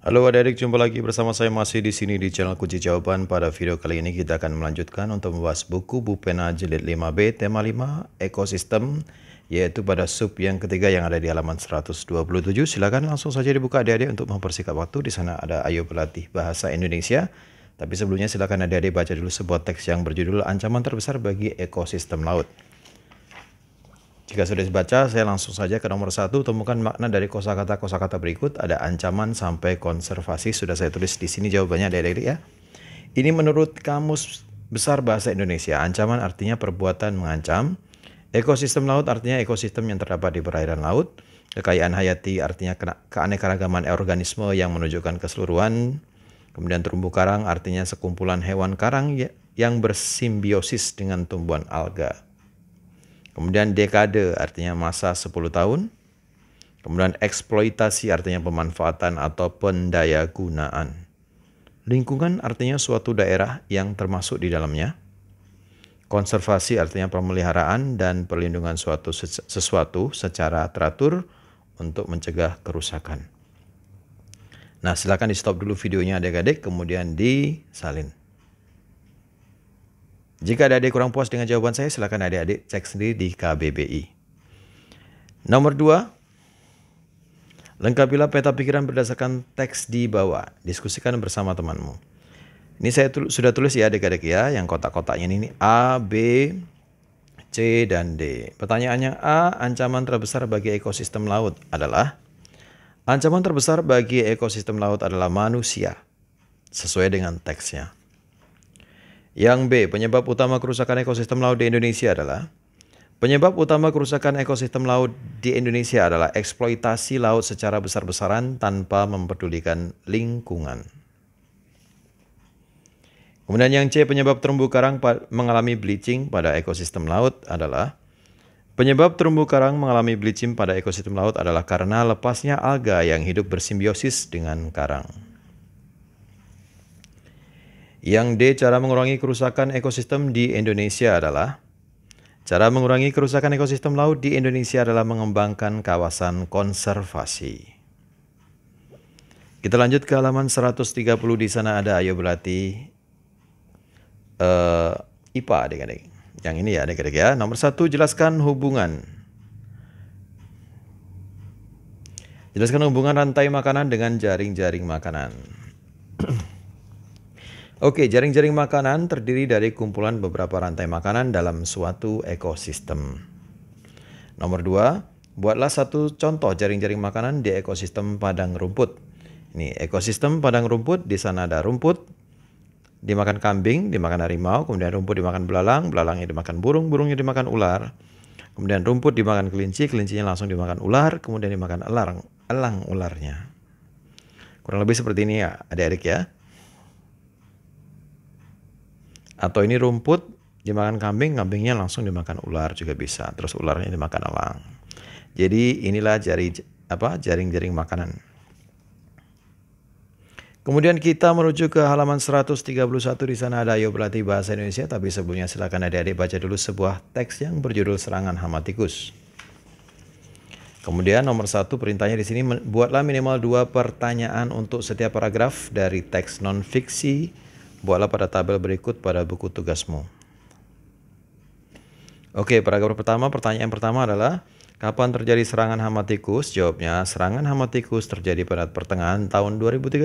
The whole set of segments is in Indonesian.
Halo adik-adik, jumpa lagi bersama saya masih di sini di channel Kunci Jawaban. Pada video kali ini kita akan melanjutkan untuk membahas buku Bupena Jilid 5B tema 5 Ekosistem, yaitu pada sub yang ketiga yang ada di halaman 127. Silakan langsung saja dibuka adik-adik untuk mempersingkat waktu. Di sana ada Ayo Berlatih Bahasa Indonesia. Tapi sebelumnya silakan adik-adik baca dulu sebuah teks yang berjudul Ancaman Terbesar bagi Ekosistem Laut. Jika sudah dibaca, saya langsung saja ke nomor 1. Temukan makna dari kosakata berikut. Ada ancaman sampai konservasi. Sudah saya tulis di sini jawabannya adik-adik ya. Ini menurut Kamus Besar Bahasa Indonesia. Ancaman artinya perbuatan mengancam. Ekosistem laut artinya ekosistem yang terdapat di perairan laut. Kekayaan hayati artinya keanekaragaman organisme yang menunjukkan keseluruhan. Kemudian terumbu karang artinya sekumpulan hewan karang yang bersimbiosis dengan tumbuhan alga. Kemudian dekade artinya masa 10 tahun. Kemudian eksploitasi artinya pemanfaatan atau pendayagunaan. Lingkungan artinya suatu daerah yang termasuk di dalamnya. Konservasi artinya pemeliharaan dan perlindungan sesuatu secara teratur untuk mencegah kerusakan. Nah, silakan di stop dulu videonya adik-adik, kemudian disalin. Jika adik-adik kurang puas dengan jawaban saya, silakan adik-adik cek sendiri di KBBI. Nomor 2, lengkapilah peta pikiran berdasarkan teks di bawah. Diskusikan bersama temanmu. Ini saya sudah tulis ya adik-adik ya, yang kotak-kotaknya ini A, B, C, dan D. Pertanyaannya A, ancaman terbesar bagi ekosistem laut adalah? Ancaman terbesar bagi ekosistem laut adalah manusia, sesuai dengan teksnya. Yang B, penyebab utama kerusakan ekosistem laut di Indonesia adalah? Penyebab utama kerusakan ekosistem laut di Indonesia adalah eksploitasi laut secara besar-besaran tanpa mempedulikan lingkungan. Kemudian yang C, penyebab terumbu karang mengalami bleaching pada ekosistem laut adalah? Penyebab terumbu karang mengalami bleaching pada ekosistem laut adalah karena lepasnya alga yang hidup bersimbiosis dengan karang. Yang D, cara mengurangi kerusakan ekosistem di Indonesia adalah? Cara mengurangi kerusakan ekosistem laut di Indonesia adalah mengembangkan kawasan konservasi. Kita lanjut ke halaman 130. Di sana ada Ayo Berlatih IPA adik-adik. Yang ini ya adik-adik ya. Nomor 1, jelaskan hubungan. Jelaskan hubungan rantai makanan dengan jaring-jaring makanan. Oke, jaring-jaring makanan terdiri dari kumpulan beberapa rantai makanan dalam suatu ekosistem. Nomor 2, buatlah satu contoh jaring-jaring makanan di ekosistem padang rumput. Ini ekosistem padang rumput, di sana ada rumput dimakan kambing, dimakan harimau, kemudian rumput dimakan belalang, belalangnya dimakan burung, burungnya dimakan ular. Kemudian rumput dimakan kelinci, kelincinya langsung dimakan ular, kemudian dimakan elang ularnya. Kurang lebih seperti ini ya, adik-adik ya. Atau ini rumput dimakan kambing, kambingnya langsung dimakan ular juga bisa. Terus ularnya dimakan elang. Jadi inilah jaring-jaring makanan. Kemudian kita menuju ke halaman 131. Di sana ada Ayo Berlatih Bahasa Indonesia. Tapi sebelumnya silakan adik-adik baca dulu sebuah teks yang berjudul Serangan Hama Tikus. Kemudian nomor 1 perintahnya di sini, buatlah minimal 2 pertanyaan untuk setiap paragraf dari teks non-fiksi. Buatlah pada tabel berikut pada buku tugasmu. Oke, paragraf pertama, pertanyaan pertama adalah, kapan terjadi serangan hama tikus? Jawabnya, serangan hama tikus terjadi pada pertengahan tahun 2013.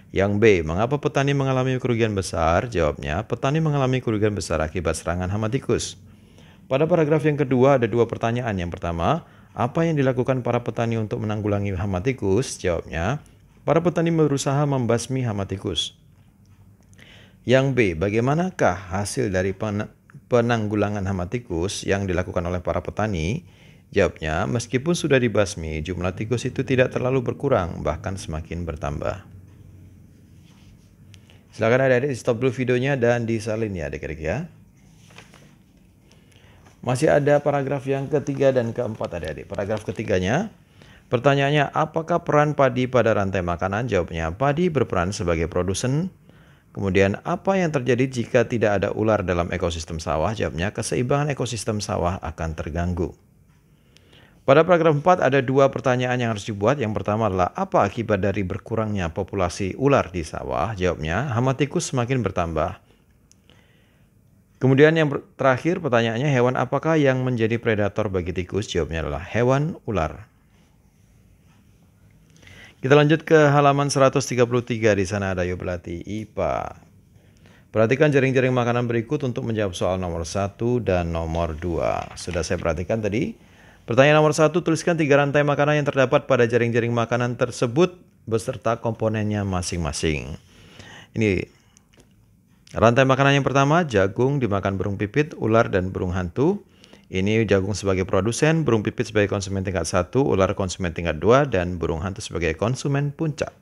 Yang B, mengapa petani mengalami kerugian besar? Jawabnya, petani mengalami kerugian besar akibat serangan hama tikus. Pada paragraf yang kedua ada 2 pertanyaan. Yang pertama, apa yang dilakukan para petani untuk menanggulangi hama tikus? Jawabnya, para petani berusaha membasmi hama tikus. Yang B, bagaimanakah hasil dari penanggulangan hama tikus yang dilakukan oleh para petani? Jawabnya, meskipun sudah dibasmi, jumlah tikus itu tidak terlalu berkurang, bahkan semakin bertambah. Silakan adik-adik stop dulu videonya dan disalin ya adik-adik ya. Masih ada paragraf yang ketiga dan keempat adik-adik. Paragraf ketiganya, pertanyaannya, apakah peran padi pada rantai makanan? Jawabnya, padi berperan sebagai produsen. Kemudian, apa yang terjadi jika tidak ada ular dalam ekosistem sawah? Jawabnya, keseimbangan ekosistem sawah akan terganggu. Pada paragraf 4 ada dua pertanyaan yang harus dibuat. Yang pertama adalah apa akibat dari berkurangnya populasi ular di sawah? Jawabnya, hama tikus semakin bertambah. Kemudian yang terakhir pertanyaannya, hewan apakah yang menjadi predator bagi tikus? Jawabnya adalah hewan ular. Kita lanjut ke halaman 133. Di sana ada ayo berlatih IPA. Perhatikan jaring-jaring makanan berikut untuk menjawab soal nomor 1 dan nomor 2. Sudah saya perhatikan tadi. Pertanyaan nomor 1, tuliskan 3 rantai makanan yang terdapat pada jaring-jaring makanan tersebut beserta komponennya masing-masing. Ini rantai makanan yang pertama, jagung dimakan burung pipit, ular, dan burung hantu. Ini jagung sebagai produsen, burung pipit sebagai konsumen tingkat 1, ular konsumen tingkat 2, dan burung hantu sebagai konsumen puncak.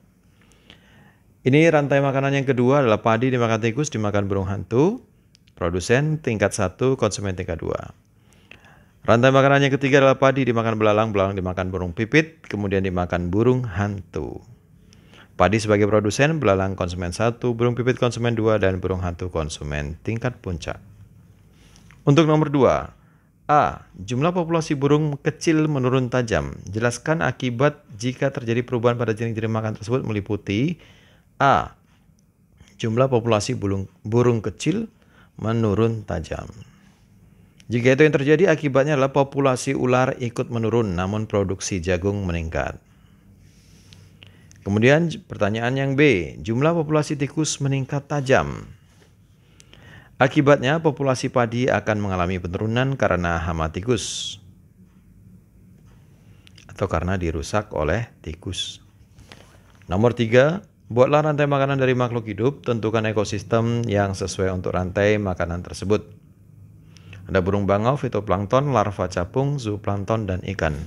Ini rantai makanan yang kedua adalah padi dimakan tikus, dimakan burung hantu, produsen tingkat 1, konsumen tingkat 2. Rantai makanan yang ketiga adalah padi dimakan belalang, belalang dimakan burung pipit, kemudian dimakan burung hantu. Padi sebagai produsen, belalang konsumen 1, burung pipit konsumen 2, dan burung hantu konsumen tingkat puncak. Untuk nomor 2, A. Jumlah populasi burung kecil menurun tajam. Jelaskan akibat jika terjadi perubahan pada jaring-jaring makan tersebut meliputi A. Jumlah populasi burung kecil menurun tajam. Jika itu yang terjadi, akibatnya adalah populasi ular ikut menurun, namun produksi jagung meningkat. Kemudian pertanyaan yang B, jumlah populasi tikus meningkat tajam. Akibatnya populasi padi akan mengalami penurunan karena hama tikus atau karena dirusak oleh tikus. Nomor 3, buatlah rantai makanan dari makhluk hidup, tentukan ekosistem yang sesuai untuk rantai makanan tersebut. Ada burung bangau, fitoplankton, larva capung, zooplankton, dan ikan.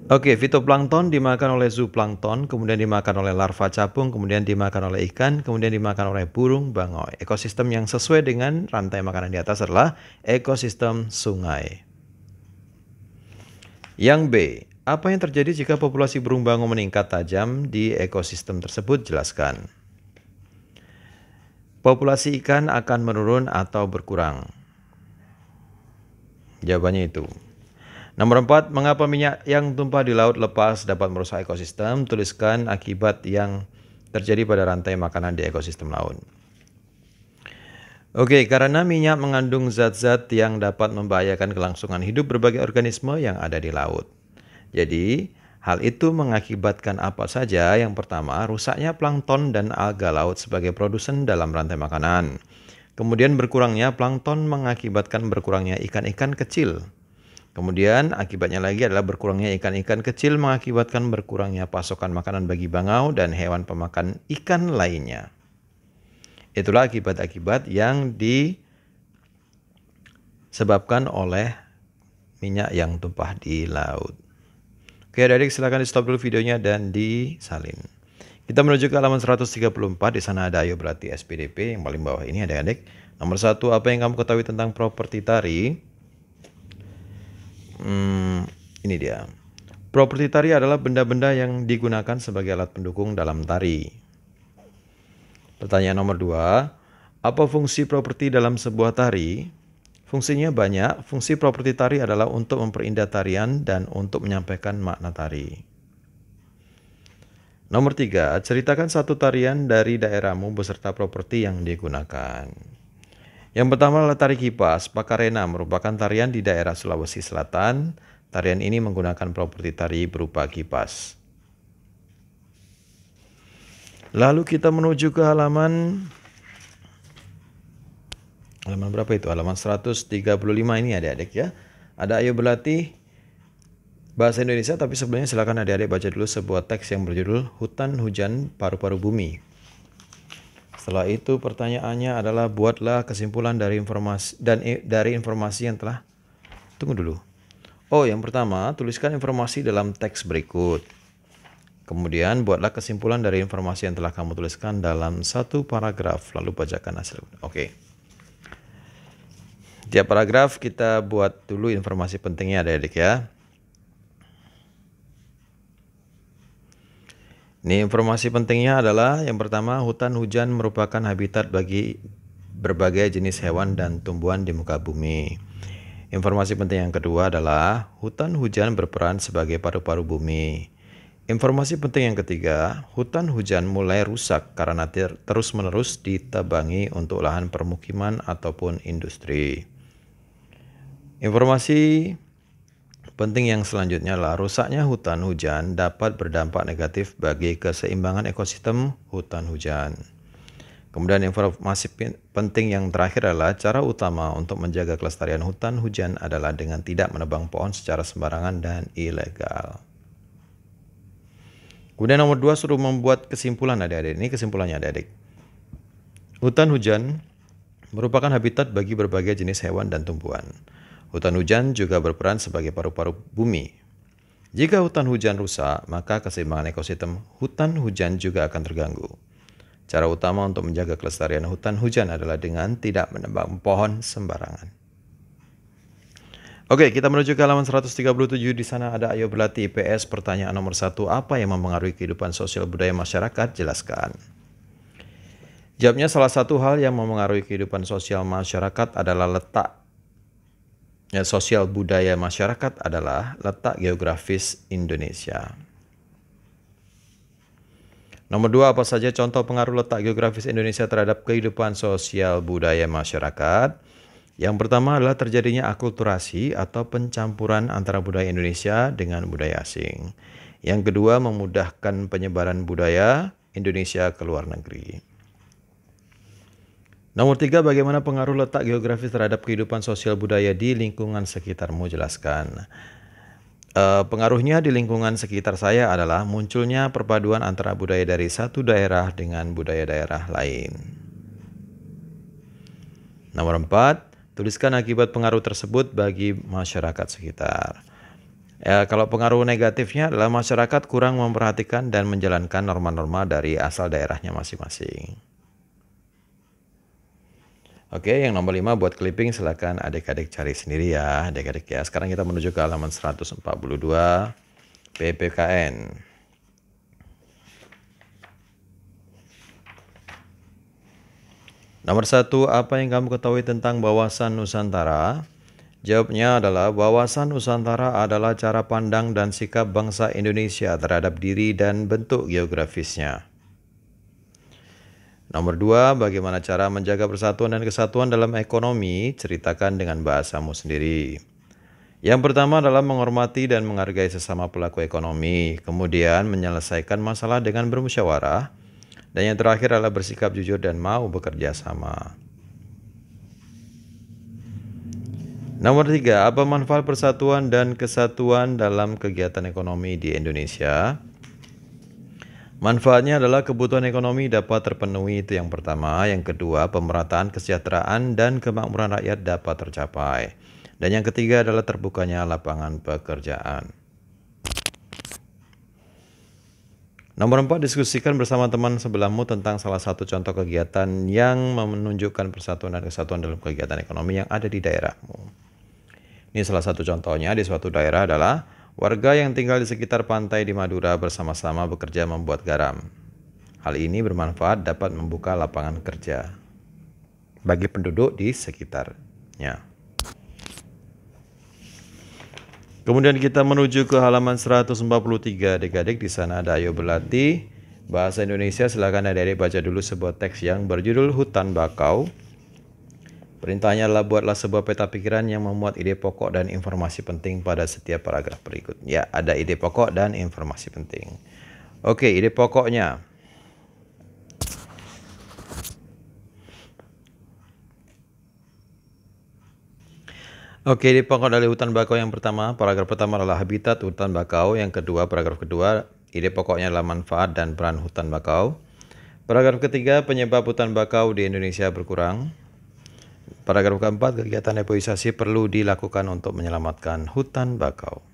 Oke, fitoplankton dimakan oleh zooplankton, kemudian dimakan oleh larva capung, kemudian dimakan oleh ikan, kemudian dimakan oleh burung bangau. Ekosistem yang sesuai dengan rantai makanan di atas adalah ekosistem sungai. Yang B, apa yang terjadi jika populasi burung bangau meningkat tajam di ekosistem tersebut? Jelaskan. Populasi ikan akan menurun atau berkurang. Jawabannya itu. Nomor 4, mengapa minyak yang tumpah di laut lepas dapat merusak ekosistem? Tuliskan akibat yang terjadi pada rantai makanan di ekosistem laut. Oke, karena minyak mengandung zat-zat yang dapat membahayakan kelangsungan hidup berbagai organisme yang ada di laut. Jadi, hal itu mengakibatkan apa saja? Yang pertama, rusaknya plankton dan alga laut sebagai produsen dalam rantai makanan. Kemudian berkurangnya plankton mengakibatkan berkurangnya ikan-ikan kecil. Kemudian akibatnya lagi adalah berkurangnya ikan-ikan kecil mengakibatkan berkurangnya pasokan makanan bagi bangau dan hewan pemakan ikan lainnya. Itulah akibat-akibat yang disebabkan oleh minyak yang tumpah di laut. Oke adik-adik, silakan di stop dulu videonya dan disalin. Kita menuju ke halaman 134, di sana ada ayo berlatih SPDP yang paling bawah ini adik-adik. Nomor 1, apa yang kamu ketahui tentang properti tari? Ini dia. Properti tari adalah benda-benda yang digunakan sebagai alat pendukung dalam tari. Pertanyaan nomor 2, apa fungsi properti dalam sebuah tari? Fungsinya banyak. Fungsi properti tari adalah untuk memperindah tarian dan untuk menyampaikan makna tari. Nomor 3, ceritakan satu tarian dari daerahmu beserta properti yang digunakan. Yang pertama adalah tari kipas. Pakarena merupakan tarian di daerah Sulawesi Selatan. Tarian ini menggunakan properti tari berupa kipas. Lalu kita menuju ke halaman berapa itu? Halaman 135 ini adik-adik ya. Ada ayo berlatih bahasa Indonesia, tapi sebelumnya silakan adik-adik baca dulu sebuah teks yang berjudul Hutan Hujan Paru-Paru Bumi. Setelah itu pertanyaannya adalah buatlah kesimpulan dari informasi yang telah. Tunggu dulu. Oh, yang pertama, tuliskan informasi dalam teks berikut. Kemudian buatlah kesimpulan dari informasi yang telah kamu tuliskan dalam satu paragraf, lalu bacakan hasil. Oke. Tiap paragraf kita buat dulu informasi pentingnya adik-adik ya. Ini informasi pentingnya adalah yang pertama, hutan hujan merupakan habitat bagi berbagai jenis hewan dan tumbuhan di muka bumi. Informasi penting yang kedua adalah hutan hujan berperan sebagai paru-paru bumi. Informasi penting yang ketiga, hutan hujan mulai rusak karena terus-menerus ditebangi untuk lahan permukiman ataupun industri. Informasi penting yang selanjutnya adalah rusaknya hutan hujan dapat berdampak negatif bagi keseimbangan ekosistem hutan hujan. Kemudian informasi penting yang terakhir adalah cara utama untuk menjaga kelestarian hutan hujan adalah dengan tidak menebang pohon secara sembarangan dan ilegal. Kemudian nomor 2 suruh membuat kesimpulan adik-adik. Ini kesimpulannya adik-adik. Hutan hujan merupakan habitat bagi berbagai jenis hewan dan tumbuhan. Hutan hujan juga berperan sebagai paru-paru bumi. Jika hutan hujan rusak, maka keseimbangan ekosistem hutan hujan juga akan terganggu. Cara utama untuk menjaga kelestarian hutan hujan adalah dengan tidak menebang pohon sembarangan. Oke, kita menuju ke halaman 137. Di sana ada Ayo Berlatih IPS. Pertanyaan nomor 1, apa yang mempengaruhi kehidupan sosial budaya masyarakat? Jelaskan. Jawabnya, salah satu hal yang mempengaruhi kehidupan sosial masyarakat adalah sosial budaya masyarakat adalah letak geografis Indonesia. Nomor 2, apa saja contoh pengaruh letak geografis Indonesia terhadap kehidupan sosial budaya masyarakat? Yang pertama adalah terjadinya akulturasi atau pencampuran antara budaya Indonesia dengan budaya asing. Yang kedua, memudahkan penyebaran budaya Indonesia ke luar negeri. Nomor 3, bagaimana pengaruh letak geografis terhadap kehidupan sosial budaya di lingkungan sekitarmu? Jelaskan. Pengaruhnya di lingkungan sekitar saya adalah munculnya perpaduan antara budaya dari satu daerah dengan budaya daerah lain. Nomor 4, tuliskan akibat pengaruh tersebut bagi masyarakat sekitar. Kalau pengaruh negatifnya adalah masyarakat kurang memperhatikan dan menjalankan norma-norma dari asal daerahnya masing-masing. Oke, yang nomor 5 buat clipping, silakan adik-adik cari sendiri ya, adik-adik ya. Sekarang kita menuju ke halaman 142 PPKN. Nomor 1, apa yang kamu ketahui tentang Wawasan Nusantara? Jawabnya adalah wawasan Nusantara adalah cara pandang dan sikap bangsa Indonesia terhadap diri dan bentuk geografisnya. Nomor 2, bagaimana cara menjaga persatuan dan kesatuan dalam ekonomi? Ceritakan dengan bahasamu sendiri. Yang pertama adalah menghormati dan menghargai sesama pelaku ekonomi, kemudian menyelesaikan masalah dengan bermusyawarah, dan yang terakhir adalah bersikap jujur dan mau bekerja sama. Nomor 3, apa manfaat persatuan dan kesatuan dalam kegiatan ekonomi di Indonesia? Manfaatnya adalah kebutuhan ekonomi dapat terpenuhi, itu yang pertama. Yang kedua, pemerataan kesejahteraan dan kemakmuran rakyat dapat tercapai. Dan yang ketiga adalah terbukanya lapangan pekerjaan. Nomor 4, diskusikan bersama teman sebelahmu tentang salah satu contoh kegiatan yang menunjukkan persatuan dan kesatuan dalam kegiatan ekonomi yang ada di daerahmu. Ini salah satu contohnya di suatu daerah adalah warga yang tinggal di sekitar pantai di Madura bersama-sama bekerja membuat garam. Hal ini bermanfaat dapat membuka lapangan kerja bagi penduduk di sekitarnya. Kemudian kita menuju ke halaman 143 adik-adik. Di sana ada Ayo Berlatih Bahasa Indonesia. Silakan adik-adik baca dulu sebuah teks yang berjudul Hutan Bakau. Perintahnya adalah buatlah sebuah peta pikiran yang memuat ide pokok dan informasi penting pada setiap paragraf berikut. Ya, ada ide pokok dan informasi penting. Oke, ide pokoknya. Oke, ide pokok dari hutan bakau yang pertama, paragraf pertama adalah habitat hutan bakau. Yang kedua, paragraf kedua, ide pokoknya adalah manfaat dan peran hutan bakau. Paragraf ketiga, penyebab hutan bakau di Indonesia berkurang. Paragraf keempat, kegiatan depoisasi perlu dilakukan untuk menyelamatkan hutan bakau.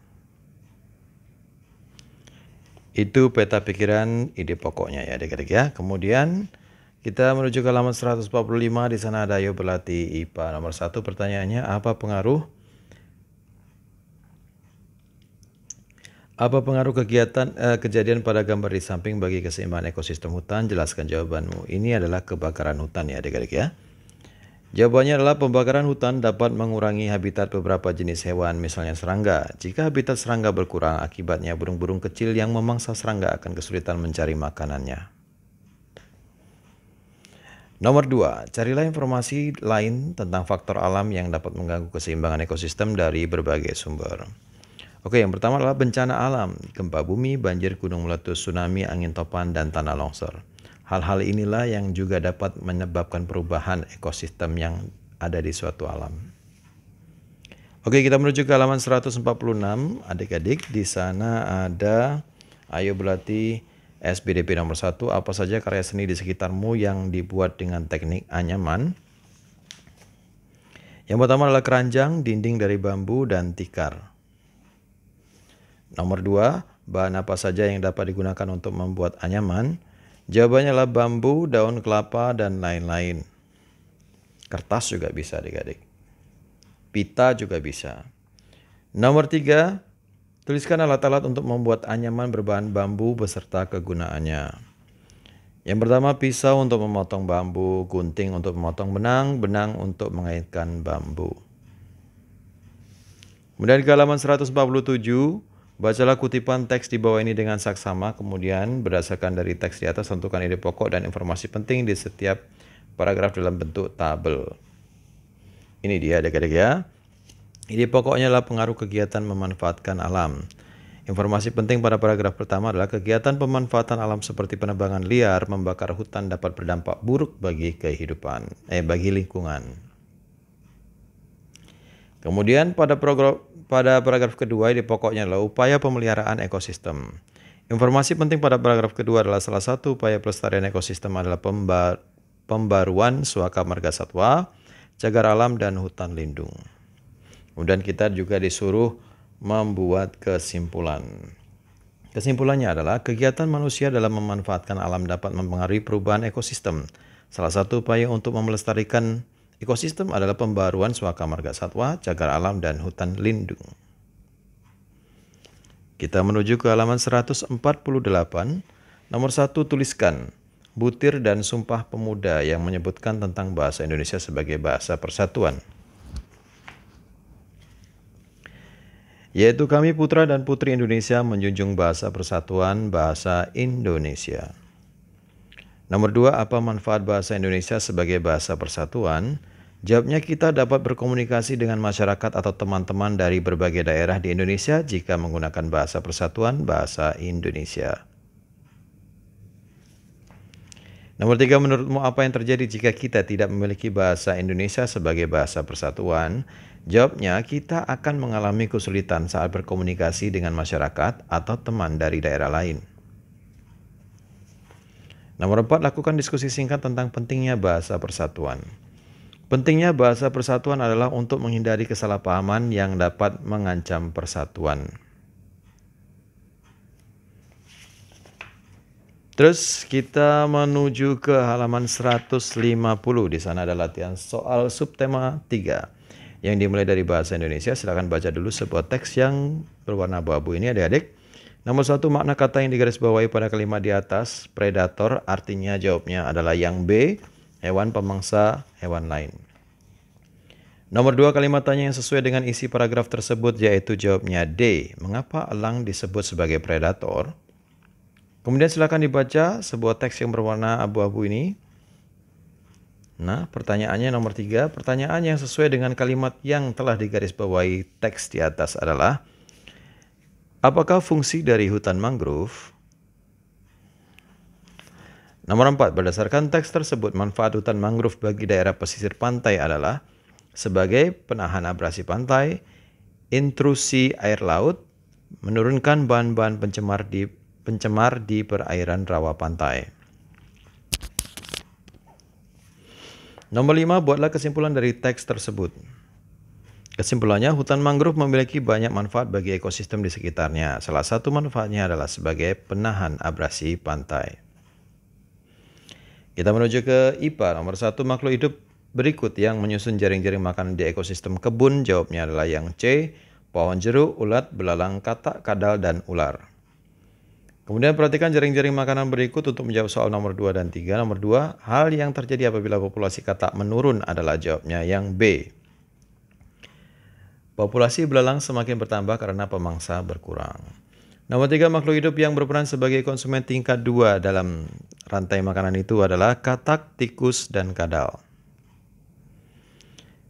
Itu peta pikiran ide pokoknya ya adik-adik ya. Kemudian kita menuju ke halaman 145. Di sana ada Ayo Berlatih IPA. Nomor 1, pertanyaannya, apa pengaruh kejadian pada gambar di samping bagi keseimbangan ekosistem hutan? Jelaskan jawabanmu. Ini adalah kebakaran hutan ya adik-adik ya. Jawabannya adalah pembakaran hutan dapat mengurangi habitat beberapa jenis hewan, misalnya serangga. Jika habitat serangga berkurang, akibatnya burung-burung kecil yang memangsa serangga akan kesulitan mencari makanannya. Nomor 2, carilah informasi lain tentang faktor alam yang dapat mengganggu keseimbangan ekosistem dari berbagai sumber. Oke, yang pertama adalah bencana alam, gempa bumi, banjir, gunung meletus, tsunami, angin topan, dan tanah longsor. Hal-hal inilah yang juga dapat menyebabkan perubahan ekosistem yang ada di suatu alam. Oke, kita menuju ke halaman 146. Adik-adik, di sana ada ayo berlatih SBDP nomor 1. Apa saja karya seni di sekitarmu yang dibuat dengan teknik anyaman? Yang pertama adalah keranjang, dinding dari bambu, dan tikar. Nomor 2, bahan apa saja yang dapat digunakan untuk membuat anyaman? Jawabannya adalah bambu, daun kelapa, dan lain-lain. Kertas juga bisa adik-adik. Pita juga bisa. Nomor 3, tuliskan alat-alat untuk membuat anyaman berbahan bambu beserta kegunaannya. Yang pertama, pisau untuk memotong bambu, gunting untuk memotong benang, benang untuk mengaitkan bambu. Kemudian ke halaman 147, bacalah kutipan teks di bawah ini dengan saksama, kemudian berdasarkan dari teks di atas tentukan ide pokok dan informasi penting di setiap paragraf dalam bentuk tabel. Ini dia adik-adik ya. Ide pokoknya adalah pengaruh kegiatan memanfaatkan alam. Informasi penting pada paragraf pertama adalah kegiatan pemanfaatan alam seperti penebangan liar, membakar hutan dapat berdampak buruk bagi bagi lingkungan. Kemudian pada paragraf kedua, ide pokoknya adalah upaya pemeliharaan ekosistem. Informasi penting pada paragraf kedua adalah salah satu upaya pelestarian ekosistem adalah pembaruan suaka marga satwa, cagar alam, dan hutan lindung. Kemudian kita juga disuruh membuat kesimpulan. Kesimpulannya adalah kegiatan manusia dalam memanfaatkan alam dapat mempengaruhi perubahan ekosistem. Salah satu upaya untuk melestarikan ekosistem adalah pembaruan suaka marga satwa, cagar alam, dan hutan lindung. Kita menuju ke halaman 148. Nomor 1, tuliskan butir dan sumpah pemuda yang menyebutkan tentang bahasa Indonesia sebagai bahasa persatuan. Yaitu kami putra dan putri Indonesia menjunjung bahasa persatuan bahasa Indonesia. Nomor 2, apa manfaat bahasa Indonesia sebagai bahasa persatuan? Jawabnya, kita dapat berkomunikasi dengan masyarakat atau teman-teman dari berbagai daerah di Indonesia jika menggunakan bahasa persatuan bahasa Indonesia. Nomor 3, menurutmu apa yang terjadi jika kita tidak memiliki bahasa Indonesia sebagai bahasa persatuan? Jawabnya, kita akan mengalami kesulitan saat berkomunikasi dengan masyarakat atau teman dari daerah lain. Nomor 4, lakukan diskusi singkat tentang pentingnya bahasa persatuan. Pentingnya bahasa persatuan adalah untuk menghindari kesalahpahaman yang dapat mengancam persatuan. Terus kita menuju ke halaman 150. Di sana ada latihan soal subtema 3 yang dimulai dari bahasa Indonesia. Silakan baca dulu sebuah teks yang berwarna abu-abu ini adik-adik. Nomor 1, makna kata yang digarisbawahi pada kalimat di atas. Predator, artinya jawabnya adalah yang B, hewan pemangsa hewan lain. Nomor 2, kalimat tanya yang sesuai dengan isi paragraf tersebut, yaitu jawabnya D. Mengapa elang disebut sebagai predator? Kemudian silakan dibaca sebuah teks yang berwarna abu-abu ini. Nah, pertanyaannya nomor 3, pertanyaan yang sesuai dengan kalimat yang telah digarisbawahi teks di atas adalah, apakah fungsi dari hutan mangrove? Nomor 4, berdasarkan teks tersebut, manfaat hutan mangrove bagi daerah pesisir pantai adalah sebagai penahan abrasi pantai, intrusi air laut, menurunkan bahan-bahan pencemar di perairan rawa pantai. Nomor 5, buatlah kesimpulan dari teks tersebut. Kesimpulannya, hutan mangrove memiliki banyak manfaat bagi ekosistem di sekitarnya. Salah satu manfaatnya adalah sebagai penahan abrasi pantai. Kita menuju ke IPA. Nomor 1, makhluk hidup berikut yang menyusun jaring-jaring makanan di ekosistem kebun. Jawabnya adalah yang C, pohon jeruk, ulat, belalang, katak, kadal, dan ular. Kemudian perhatikan jaring-jaring makanan berikut untuk menjawab soal nomor 2 dan 3. Nomor 2, hal yang terjadi apabila populasi katak menurun adalah jawabnya yang B. Populasi belalang semakin bertambah karena pemangsa berkurang. Nomor 3, makhluk hidup yang berperan sebagai konsumen tingkat 2 dalam rantai makanan itu adalah katak, tikus, dan kadal.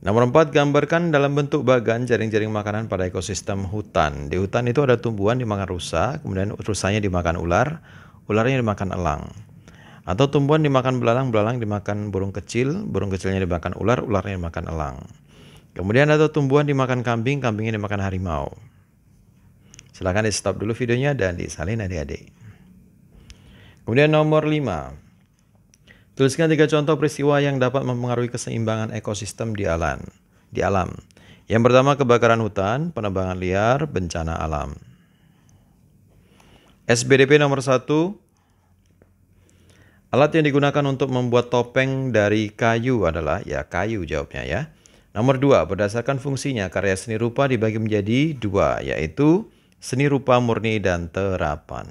Nomor 4, gambarkan dalam bentuk bagan jaring-jaring makanan pada ekosistem hutan. Di hutan itu ada tumbuhan dimakan rusa, kemudian rusanya dimakan ular, ularnya dimakan elang. Atau tumbuhan dimakan belalang, belalang dimakan burung kecilnya dimakan ular, ularnya dimakan elang. Kemudian ada tumbuhan dimakan kambing, kambingnya dimakan harimau. Silahkan di stop dulu videonya dan disalin adik-adik. Kemudian nomor 5. Tuliskan 3 contoh peristiwa yang dapat mempengaruhi keseimbangan ekosistem di alam. Yang pertama, kebakaran hutan, penebangan liar, bencana alam. SBDP nomor 1. Alat yang digunakan untuk membuat topeng dari kayu adalah, ya kayu jawabnya ya. Nomor 2, berdasarkan fungsinya, karya seni rupa dibagi menjadi 2, yaitu seni rupa murni dan terapan.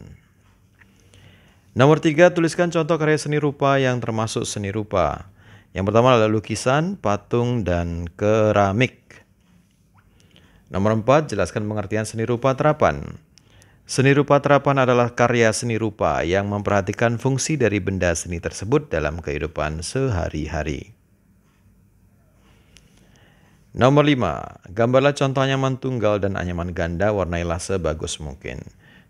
Nomor 3, tuliskan contoh karya seni rupa yang termasuk seni rupa. Yang pertama adalah lukisan, patung, dan keramik. Nomor 4, jelaskan pengertian seni rupa terapan. Seni rupa terapan adalah karya seni rupa yang memperhatikan fungsi dari benda seni tersebut dalam kehidupan sehari-hari. Nomor 5, gambarlah contoh anyaman tunggal dan anyaman ganda, warnailah sebagus mungkin.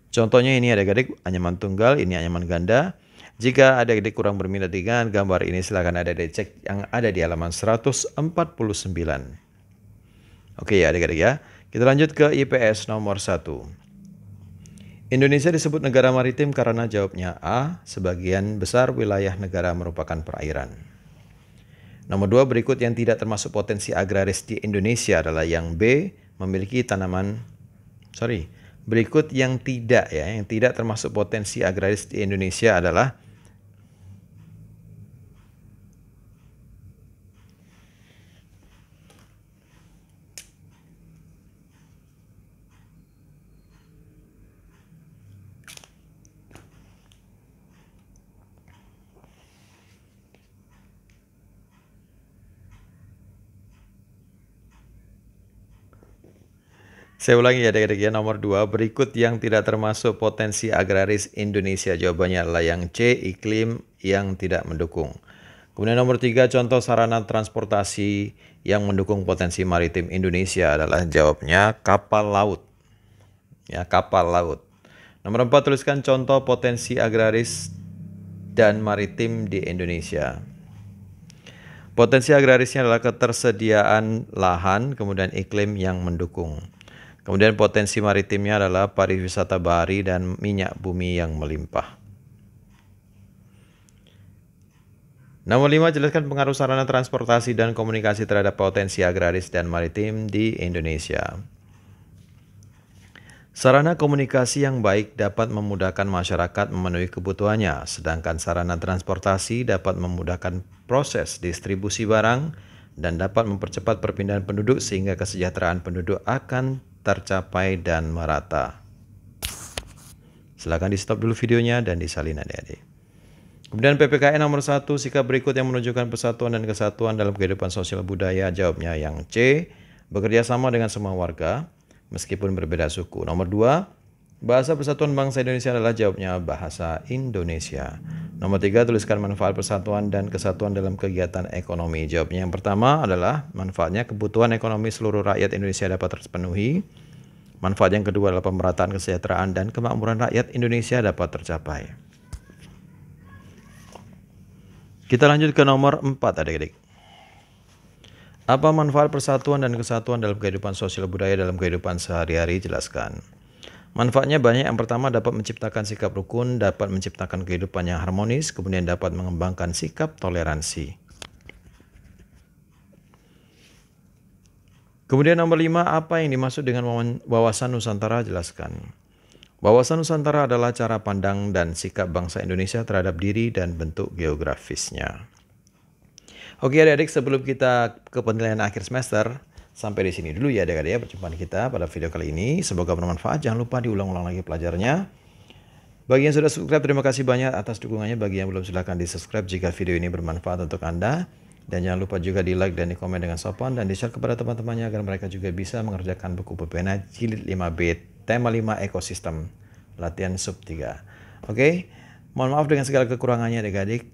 Contohnya ini adik-adik anyaman tunggal, ini anyaman ganda. Jika adik-adik kurang berminat dengan gambar ini, silakan adik-adik cek yang ada di halaman 149. Oke ya adik-adik ya. Kita lanjut ke IPS nomor 1. Indonesia disebut negara maritim karena jawabnya A, sebagian besar wilayah negara merupakan perairan. Nomor 2, berikut yang tidak termasuk potensi agraris di Indonesia adalah yang B, memiliki berikut yang tidak termasuk potensi agraris di Indonesia adalah Saya ulangi ya adik-adik ya, nomor 2, berikut yang tidak termasuk potensi agraris Indonesia. Jawabannya adalah yang C, iklim yang tidak mendukung. Kemudian nomor 3, contoh sarana transportasi yang mendukung potensi maritim Indonesia adalah jawabnya kapal laut. Ya, kapal laut. Nomor 4, tuliskan contoh potensi agraris dan maritim di Indonesia. Potensi agrarisnya adalah ketersediaan lahan, kemudian iklim yang mendukung. Kemudian potensi maritimnya adalah pariwisata bahari dan minyak bumi yang melimpah. Nomor 5, jelaskan pengaruh sarana transportasi dan komunikasi terhadap potensi agraris dan maritim di Indonesia. Sarana komunikasi yang baik dapat memudahkan masyarakat memenuhi kebutuhannya, sedangkan sarana transportasi dapat memudahkan proses distribusi barang dan dapat mempercepat perpindahan penduduk sehingga kesejahteraan penduduk akan tercapai dan merata. Silakan di stop dulu videonya dan disalin adik-adik. Kemudian PPKN nomor 1, sikap berikut yang menunjukkan persatuan dan kesatuan dalam kehidupan sosial budaya. Jawabnya yang C, bekerja sama dengan semua warga meskipun berbeda suku. Nomor 2, bahasa persatuan bangsa Indonesia adalah jawabnya bahasa Indonesia. Nomor 3, tuliskan manfaat persatuan dan kesatuan dalam kegiatan ekonomi. Jawabnya yang pertama adalah manfaatnya kebutuhan ekonomi seluruh rakyat Indonesia dapat terpenuhi. Manfaat yang kedua adalah pemerataan kesejahteraan dan kemakmuran rakyat Indonesia dapat tercapai. Kita lanjut ke nomor 4 adik-adik. Apa manfaat persatuan dan kesatuan dalam kehidupan sosial budaya dalam kehidupan sehari-hari? Jelaskan. Manfaatnya banyak. Yang pertama, dapat menciptakan sikap rukun, dapat menciptakan kehidupan yang harmonis, kemudian dapat mengembangkan sikap toleransi. Kemudian nomor 5, apa yang dimaksud dengan wawasan Nusantara? Jelaskan. Wawasan Nusantara adalah cara pandang dan sikap bangsa Indonesia terhadap diri dan bentuk geografisnya. Oke adik-adik, sebelum kita ke penilaian akhir semester, sampai di sini dulu ya adik-adik ya perjumpaan kita pada video kali ini. Semoga bermanfaat. Jangan lupa diulang-ulang lagi pelajarannya. Bagi yang sudah subscribe, terima kasih banyak atas dukungannya. Bagi yang belum, silahkan di subscribe jika video ini bermanfaat untuk Anda. Dan jangan lupa juga di like dan di komen dengan sopan dan di share kepada teman-temannya agar mereka juga bisa mengerjakan buku pepena jilid 5B tema 5 ekosistem latihan sub 3. Oke, mohon maaf dengan segala kekurangannya adik-adik.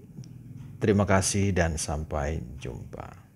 Terima kasih dan sampai jumpa.